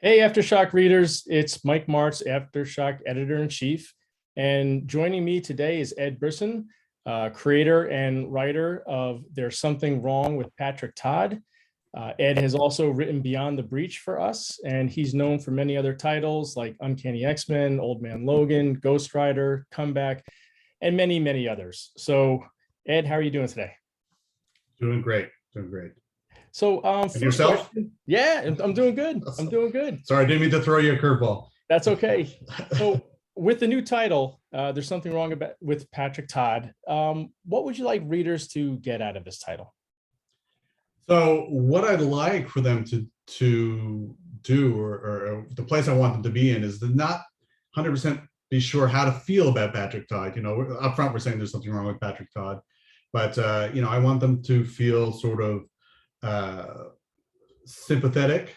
Hey, AfterShock readers, it's Mike Marts, AfterShock editor-in-chief. And joining me today is Ed Brisson, creator and writer of There's Something Wrong with Patrick Todd. Ed has also written Beyond the Breach for us, and he's known for many other titles like Uncanny X-Men, Old Man Logan, Ghost Rider, Comeback, and many, many others. So, Ed, how are you doing today? Doing great. Doing great. So, And yourself? Yeah, I'm doing good. I'm doing good. Sorry, I didn't mean to throw you a curveball. That's okay. So, with the new title, There's Something Wrong with Patrick Todd. What would you like readers to get out of this title? So, what I'd like for them to do, or the place I want them to be in, is to not 100% be sure how to feel about Patrick Todd. You know, up front we're saying there's something wrong with Patrick Todd, but you know, I want them to feel sort of sympathetic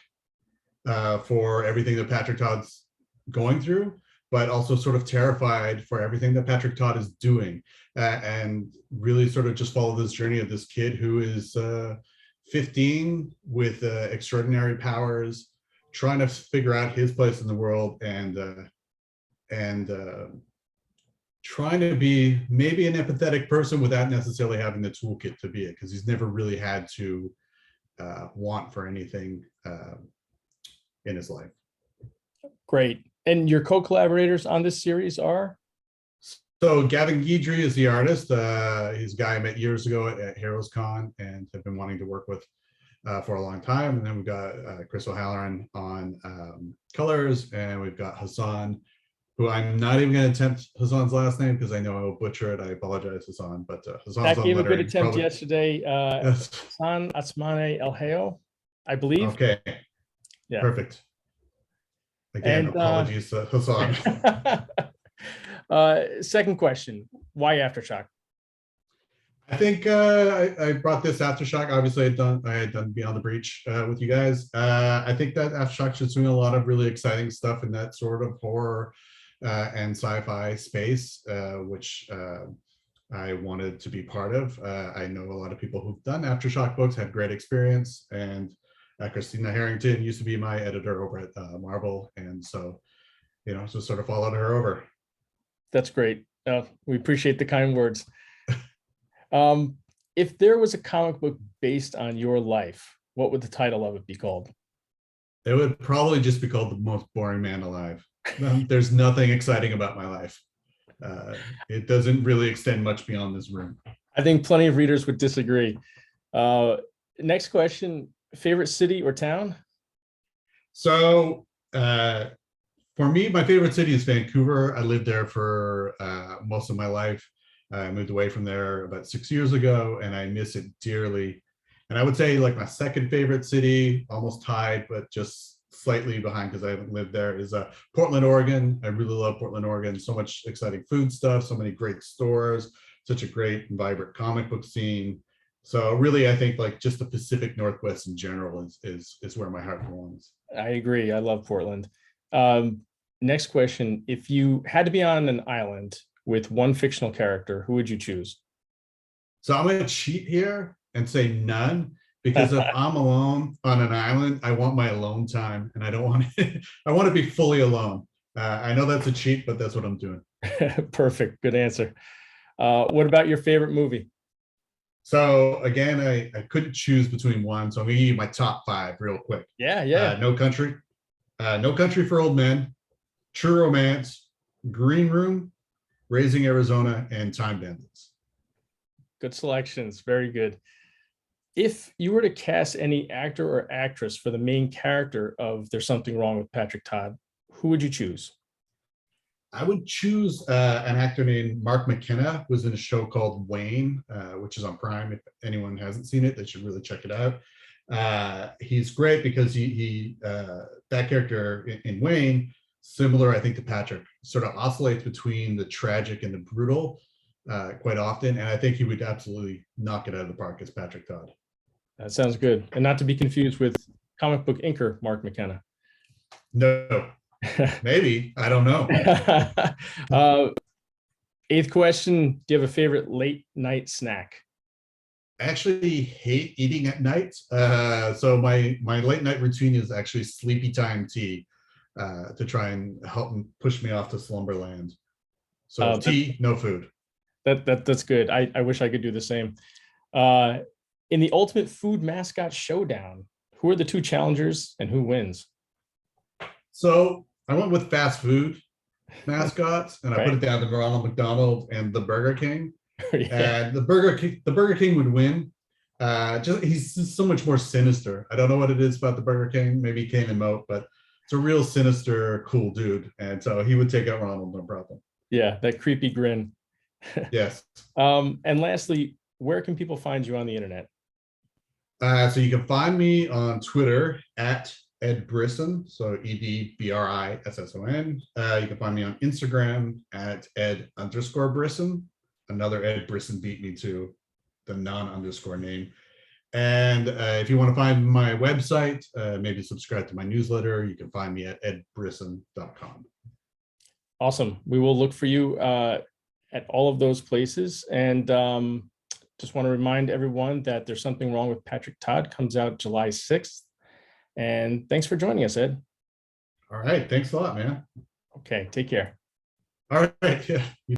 for everything that Patrick Todd's going through, but also sort of terrified for everything that Patrick Todd is doing, and really sort of just follow this journey of this kid who is 15 with extraordinary powers, trying to figure out his place in the world, and trying to be maybe an empathetic person without necessarily having the toolkit to be it, because he's never really had to want for anything in his life. Great. And your co-collaborators on this series are? So Gavin Guidry is the artist. He's a guy I met years ago at Heroes Con and have been wanting to work with for a long time. And then we've got ChrisO'Halloran on colors, and we've got Hassan, who I'm not even going to attempt Hassan's last name because I know I will butcher it. I apologize, Hassan. But Hassan's That gave a good attempt yesterday. HassanOtsmane-Elhaou, I believe. Okay. Yeah. Perfect. Again, apologies, Hassan. Second question: why AfterShock? I think I brought this AfterShock. Obviously, I had done Beyond the Breach with you guys. I think that AfterShock is doing a lot of really exciting stuff in that sort of horror and sci-fi space, which I wanted to be part of. I know a lot of people who've done AfterShock books, had great experience, and Christina Harrington used to be my editor over at Marvel, and so, you know, just sort of followed her over. That's great. We appreciate the kind words. If there was a comic book based on your life, what would the title of it be called? It would probably just be called The Most Boring Man Alive. There's nothing exciting about my life. It doesn't really extend much beyond this room. I think plenty of readers would disagree. Next question: favorite city or town? So for me, my favorite city is Vancouver. I lived there for most of my life. I moved away from there about 6 years ago, and I miss it dearly. And I would say like my second favorite city, almost tied, but just slightly behind because I haven't lived there, is Portland, Oregon. I really love Portland, Oregon. So much exciting food stuff, so many great stores, such a great and vibrant comic book scene. So really, I think like just the Pacific Northwest in general is where my heart belongs. I agree. I love Portland. Next question: if you had to be on an island with one fictional character, who would you choose? So I'm going to cheat here and say none, because if I'm alone on an island, I want my alone time, and I don't want I want to be fully alone. I know that's a cheat, but that's what I'm doing. Perfect. Good answer. What about your favorite movie? So again, I couldn't choose between one, so I'm going to give you my top 5 real quick. Yeah. No Country for Old Men, True Romance, Green Room, Raising Arizona, and Time Bandits. Good selections. Very good. If you were to cast any actor or actress for the main character of There's Something Wrong with Patrick Todd, who would you choose? I would choose an actor named Mark McKenna, who was in a show called Wayne, which is on Prime. If anyone hasn't seen it, they should really check it out. He's great because that character in Wayne, similar, I think, to Patrick, sort of oscillates between the tragic and the brutal quite often. And I think he would absolutely knock it out of the park as Patrick Todd. That sounds good. And not to be confused with comic book inker Mark McKenna. No, maybe. I don't know. 8th question: do you have a favorite late night snack? I actually hate eating at night. So my late night routine is actually sleepy time tea to try and help push me off to slumberland. So That, tea, no food. that's good. I wish I could do the same. Uh, in the ultimate food mascot showdown, who are the two challengers and who wins? So I went with fast food mascots, and I put it Right. down to Ronald McDonald and the Burger King. Yeah. And the Burger King would win. Just he's just so much more sinister. I don't know what it is about the Burger King. Maybe Kane and Moat, but it's a real sinister, cool dude, and so he would take out Ronald, no problem. Yeah, that creepy grin. Yes. And lastly, where can people find you on the internet? So you can find me on Twitter at Ed Brisson, so EDBRISSON. You can find me on Instagram at Ed_Brisson. Another Ed Brisson beat me to the non-underscore name. And if you want to find my website, maybe subscribe to my newsletter, you can find me at edbrisson.com. Awesome. We will look for you at all of those places. And just want to remind everyone that There's Something Wrong with Patrick Todd comes out July 6th. And thanks for joining us, Ed. All right. Thanks a lot, man. Okay, take care. All right. Yeah.